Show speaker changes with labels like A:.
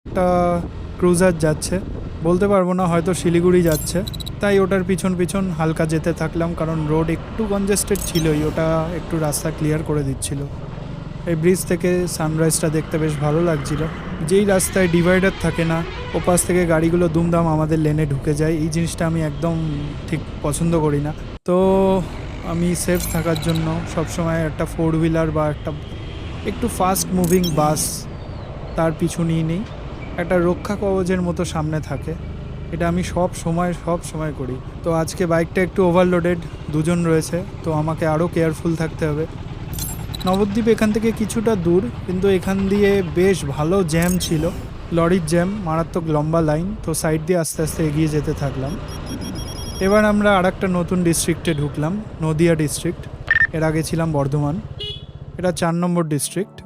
A: একটা ক্রুজার যাচ্ছে, বলতে পারবো না, হয়তো শিলিগুড়ি যাচ্ছে, তাই ওটার পিছন পিছন হালকা যেতে থাকলাম, কারণ রোড একটু কনজেস্টেড ছিলই, ওটা একটু রাস্তা ক্লিয়ার করে দিচ্ছিল। এই ব্রিজ থেকে সানরাইজটা দেখতে বেশ ভালো লাগছিল। যেই রাস্তায় ডিভাইডার থাকে না, ওপাশ থেকে গাড়িগুলো দুমদাম আমাদের লেনে ঢুকে যায়, এই জিনিসটা আমি একদম ঠিক পছন্দ করি না। তো আমি সেফ থাকার জন্য সবসময় একটা 4 হুইলার বা একটা একটু ফাস্ট মুভিং বাস তার পিছু নিয়ে নিই, একটা রক্ষা কবচের মতো সামনে থাকে। এটা আমি সব সময় করি। তো আজকে বাইকটা একটু ওভারলোডেড, দুজন রয়েছে, তো আমাকে আরও কেয়ারফুল থাকতে হবে। নবদ্বীপ এখান থেকে কিছুটা দূর, কিন্তু এখান দিয়ে বেশ ভালো জ্যাম ছিল, লরির জ্যাম, মারাত্মক লম্বা লাইন। তো সাইড দিয়ে আস্তে আস্তে এগিয়ে যেতে থাকলাম। এবার আমরা আরেকটা নতুন ডিস্ট্রিক্টে ঢুকলাম, নদিয়া ডিস্ট্রিক্ট। এর আগে ছিলাম বর্ধমান। এটা 4 নম্বর ডিস্ট্রিক্ট।